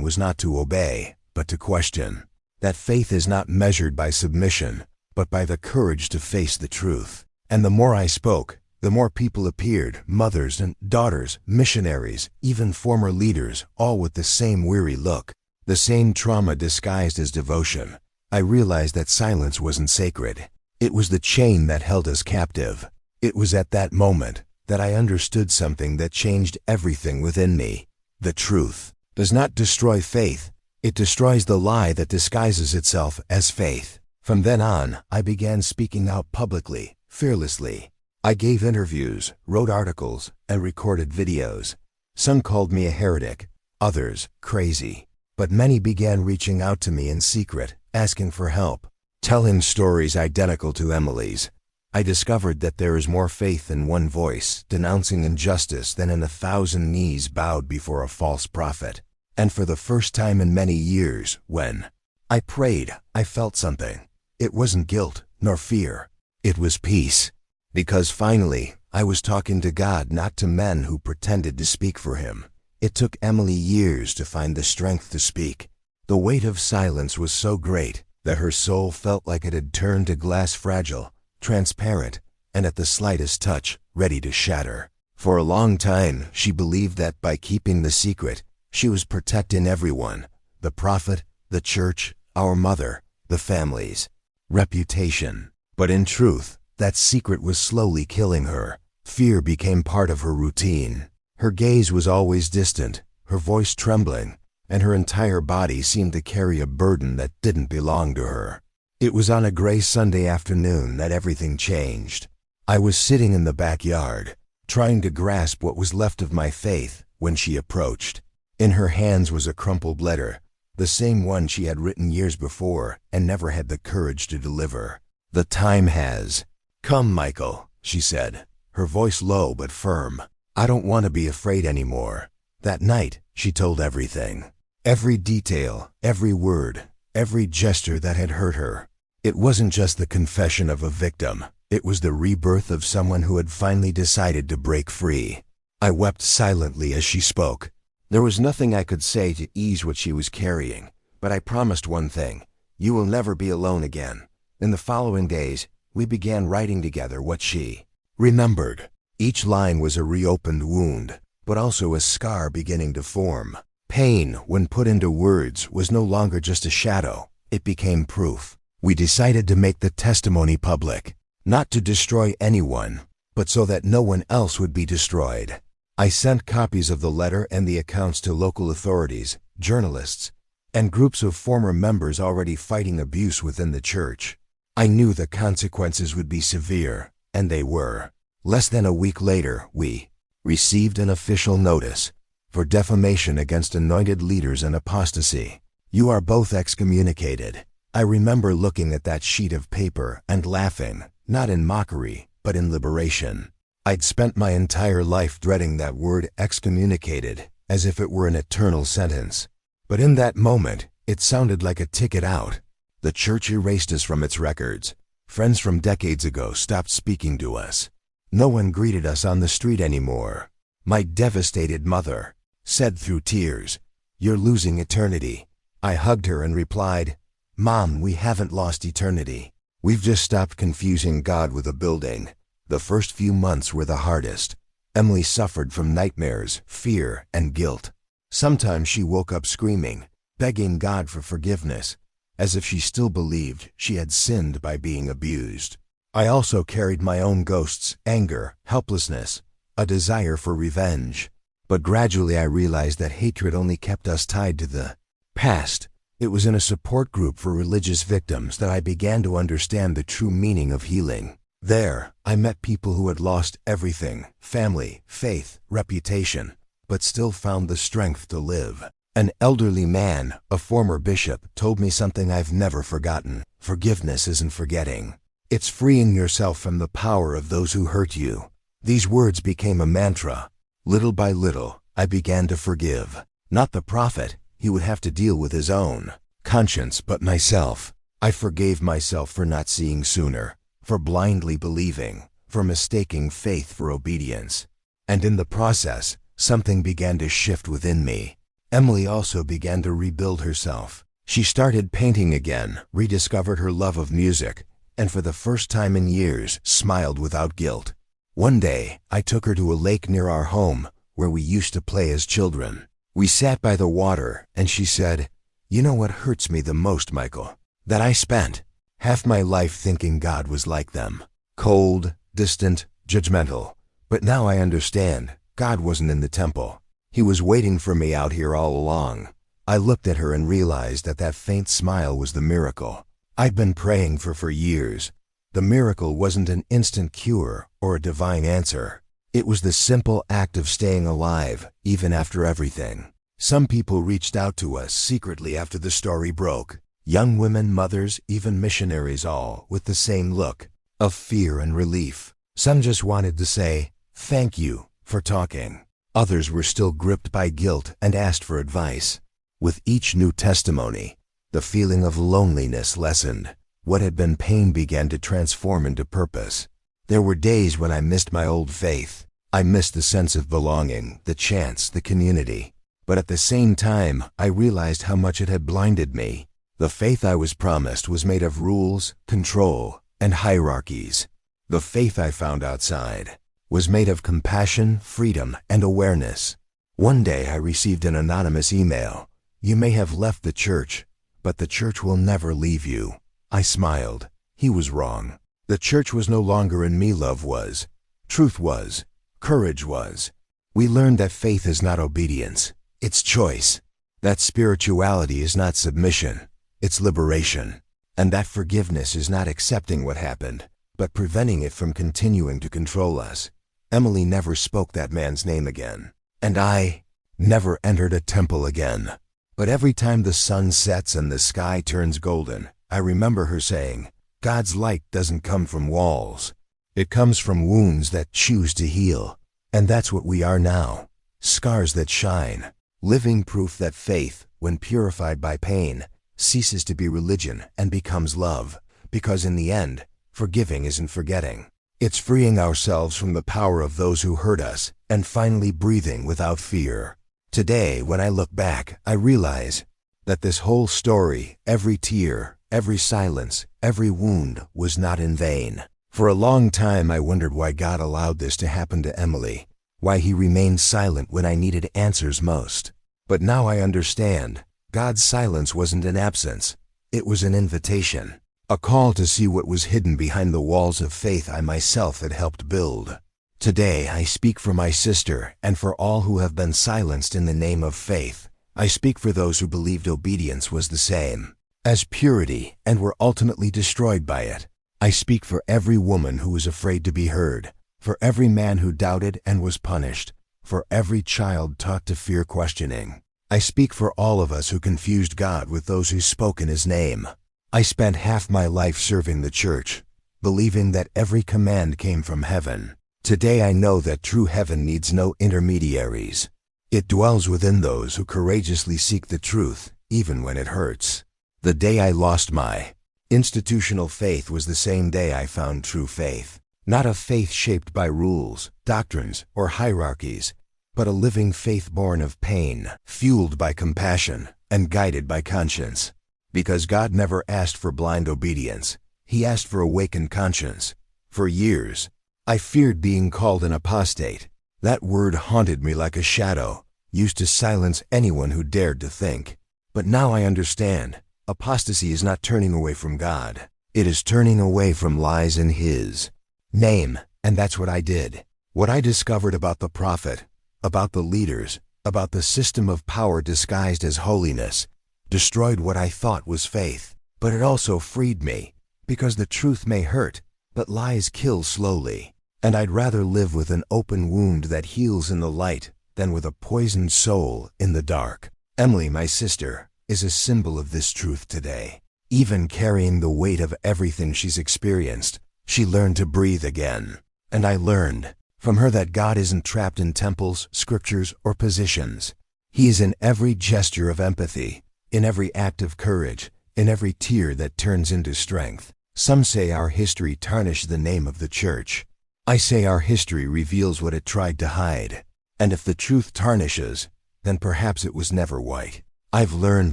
was not to obey, but to question. That faith is not measured by submission, but by the courage to face the truth. And the more I spoke, the more people appeared, mothers and daughters, missionaries, even former leaders, all with the same weary look, the same trauma disguised as devotion. I realized that silence wasn't sacred. It was the chain that held us captive. It was at that moment that I understood something that changed everything within me. The truth does not destroy faith. It destroys the lie that disguises itself as faith. From then on, I began speaking out publicly, fearlessly. I gave interviews, wrote articles, and recorded videos. Some called me a heretic, others crazy. But many began reaching out to me in secret, asking for help, telling stories identical to Emily's. I discovered that there is more faith in one voice, denouncing injustice, than in 1,000 knees bowed before a false prophet. And for the first time in many years, when I prayed, I felt something. It wasn't guilt, nor fear. It was peace. Because finally, I was talking to God, not to men who pretended to speak for Him. It took Emily years to find the strength to speak. The weight of silence was so great that her soul felt like it had turned to glass, fragile, transparent, and at the slightest touch, ready to shatter. For a long time, she believed that by keeping the secret, she was protecting everyone: the prophet, the church, our mother, the family's reputation. But in truth, that secret was slowly killing her. Fear became part of her routine. Her gaze was always distant, her voice trembling, and her entire body seemed to carry a burden that didn't belong to her. It was on a gray Sunday afternoon that everything changed. I was sitting in the backyard, trying to grasp what was left of my faith, when she approached. In her hands was a crumpled letter, the same one she had written years before and never had the courage to deliver. "The time has come, Michael," she said, her voice low but firm. "I don't want to be afraid anymore." That night, she told everything. Every detail, every word, every gesture that had hurt her. It wasn't just the confession of a victim. It was the rebirth of someone who had finally decided to break free. I wept silently as she spoke. There was nothing I could say to ease what she was carrying, but I promised one thing: you will never be alone again. In the following days, we began writing together what she remembered. Each line was a reopened wound, but also a scar beginning to form. Pain, when put into words, was no longer just a shadow. It became proof. We decided to make the testimony public, not to destroy anyone, but so that no one else would be destroyed. I sent copies of the letter and the accounts to local authorities, journalists, and groups of former members already fighting abuse within the church. I knew the consequences would be severe, and they were. Less than a week later, we received an official notice for defamation against anointed leaders and apostasy. "You are both excommunicated." I remember looking at that sheet of paper and laughing, not in mockery, but in liberation. I'd spent my entire life dreading that word excommunicated, as if it were an eternal sentence. But in that moment, it sounded like a ticket out. The church erased us from its records. Friends from decades ago stopped speaking to us. No one greeted us on the street anymore. My devastated mother said through tears, "You're losing eternity." I hugged her and replied, "Mom, we haven't lost eternity. We've just stopped confusing God with a building." The first few months were the hardest. Emily suffered from nightmares, fear, and guilt. Sometimes she woke up screaming, begging God for forgiveness, as if she still believed she had sinned by being abused. I also carried my own ghosts: anger, helplessness, a desire for revenge. But gradually I realized that hatred only kept us tied to the past. It was in a support group for religious victims that I began to understand the true meaning of healing. There, I met people who had lost everything: family, faith, reputation, but still found the strength to live. An elderly man, a former bishop, told me something I've never forgotten: forgiveness isn't forgetting. It's freeing yourself from the power of those who hurt you. These words became a mantra. Little by little, I began to forgive. Not the prophet, he would have to deal with his own conscience, but myself. I forgave myself for not seeing sooner, for blindly believing, for mistaking faith for obedience. And in the process, something began to shift within me. Emily also began to rebuild herself. She started painting again, rediscovered her love of music, and for the first time in years, smiled without guilt. One day, I took her to a lake near our home, where we used to play as children. We sat by the water, and she said, "You know what hurts me the most, Michael? That I spent half my life thinking God was like them. Cold, distant, judgmental. But now I understand, God wasn't in the temple. He was waiting for me out here all along." I looked at her and realized that that faint smile was the miracle I'd been praying for years. The miracle wasn't an instant cure or a divine answer. It was the simple act of staying alive, even after everything. Some people reached out to us secretly after the story broke. Young women, mothers, even missionaries, all with the same look of fear and relief. Some just wanted to say, "Thank you for talking." Others were still gripped by guilt and asked for advice. With each new testimony, the feeling of loneliness lessened. What had been pain began to transform into purpose. There were days when I missed my old faith. I missed the sense of belonging, the chants, the community. But at the same time, I realized how much it had blinded me. The faith I was promised was made of rules, control, and hierarchies. The faith I found outside was made of compassion, freedom, and awareness. One day I received an anonymous email. "You may have left the church, but the church will never leave you." I smiled. He was wrong. The church was no longer in me. Love was. Truth was. Courage was. We learned that faith is not obedience. It's choice. That spirituality is not submission. It's liberation. And that forgiveness is not accepting what happened, but preventing it from continuing to control us. Emily never spoke that man's name again. And I never entered a temple again. But every time the sun sets and the sky turns golden, I remember her saying, "God's light doesn't come from walls. It comes from wounds that choose to heal." And that's what we are now. Scars that shine. Living proof that faith, when purified by pain, ceases to be religion and becomes love. Because in the end, forgiving isn't forgetting. It's freeing ourselves from the power of those who hurt us and finally breathing without fear. Today, when I look back, I realize that this whole story, every tear, every silence, every wound, was not in vain. For a long time I wondered why God allowed this to happen to Emily, why He remained silent when I needed answers most. But now I understand. God's silence wasn't an absence. It was an invitation. A call to see what was hidden behind the walls of faith I myself had helped build. Today I speak for my sister and for all who have been silenced in the name of faith. I speak for those who believed obedience was the same as purity and were ultimately destroyed by it. I speak for every woman who was afraid to be heard, for every man who doubted and was punished, for every child taught to fear questioning. I speak for all of us who confused God with those who spoke in His name. I spent half my life serving the church, believing that every command came from heaven. Today I know that true heaven needs no intermediaries. It dwells within those who courageously seek the truth, even when it hurts. The day I lost my institutional faith was the same day I found true faith. Not a faith shaped by rules, doctrines, or hierarchies, but a living faith born of pain, fueled by compassion, and guided by conscience. Because God never asked for blind obedience. He asked for awakened conscience. For years, I feared being called an apostate. That word haunted me like a shadow, used to silence anyone who dared to think. But now I understand. Apostasy is not turning away from God. It is turning away from lies in His name, and that's what I did. What I discovered about the prophet, about the leaders, about the system of power disguised as holiness, destroyed what I thought was faith. But it also freed me, because the truth may hurt, but lies kill slowly. And I'd rather live with an open wound that heals in the light than with a poisoned soul in the dark. Emily, my sister, is a symbol of this truth today. Even carrying the weight of everything she's experienced, she learned to breathe again. And I learned from her that God isn't trapped in temples, scriptures, or positions. He is in every gesture of empathy, in every act of courage, in every tear that turns into strength. Some say our history tarnished the name of the church. I say our history reveals what it tried to hide. And if the truth tarnishes, then perhaps it was never white. I've learned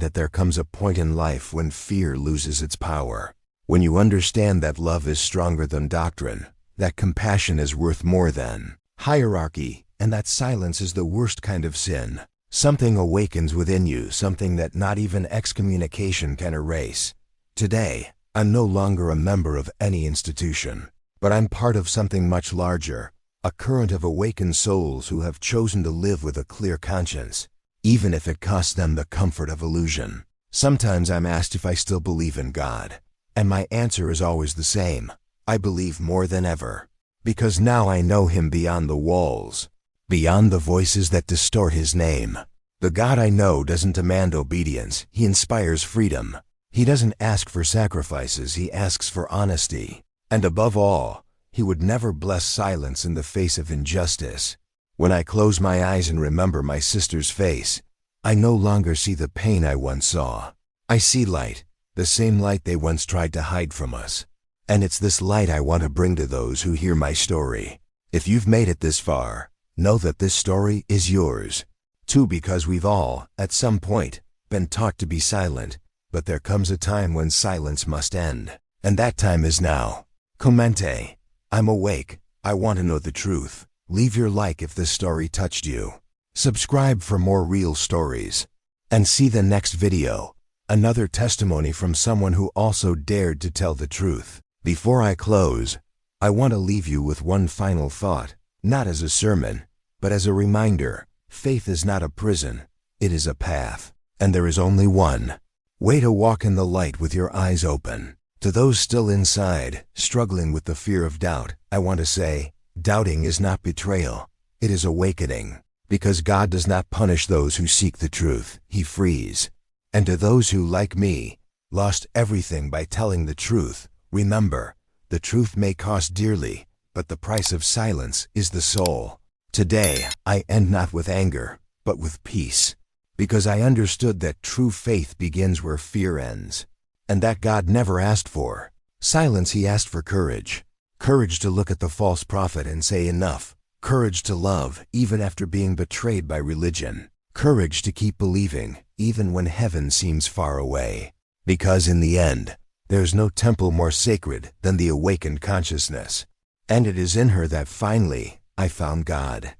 that there comes a point in life when fear loses its power, When you understand that love is stronger than doctrine, that compassion is worth more than hierarchy, and that silence is the worst kind of sin, something awakens within you, something that not even excommunication can erase. Today, I'm no longer a member of any institution, but I'm part of something much larger, a current of awakened souls who have chosen to live with a clear conscience, even if it costs them the comfort of illusion. Sometimes I'm asked if I still believe in God, and my answer is always the same: I believe more than ever, because now I know Him beyond the walls, beyond the voices that distort His name. The God I know doesn't demand obedience, He inspires freedom. He doesn't ask for sacrifices, He asks for honesty. And above all, He would never bless silence in the face of injustice. When I close my eyes and remember my sister's face, I no longer see the pain I once saw. I see light, the same light they once tried to hide from us. And it's this light I want to bring to those who hear my story. If you've made it this far, know that this story is yours, too, because we've all, at some point, been taught to be silent, but there comes a time when silence must end, and that time is now. Commente. I'm awake. I want to know the truth. Leave your like if this story touched you. Subscribe for more real stories. And see the next video, another testimony from someone who also dared to tell the truth. Before I close, I want to leave you with one final thought, not as a sermon, but as a reminder. Faith is not a prison, it is a path, and there is only one way to walk in the light with your eyes open. To those still inside, struggling with the fear of doubt, I want to say, doubting is not betrayal, it is awakening. Because God does not punish those who seek the truth, He frees. And to those who, like me, lost everything by telling the truth, remember, the truth may cost dearly, but the price of silence is the soul. Today, I end not with anger, but with peace, because I understood that true faith begins where fear ends, and that God never asked for silence, He asked for courage. Courage to look at the false prophet and say enough. Courage to love, even after being betrayed by religion. Courage to keep believing, even when heaven seems far away. Because in the end, there's no temple more sacred than the awakened consciousness. And it is in her that finally, I found God.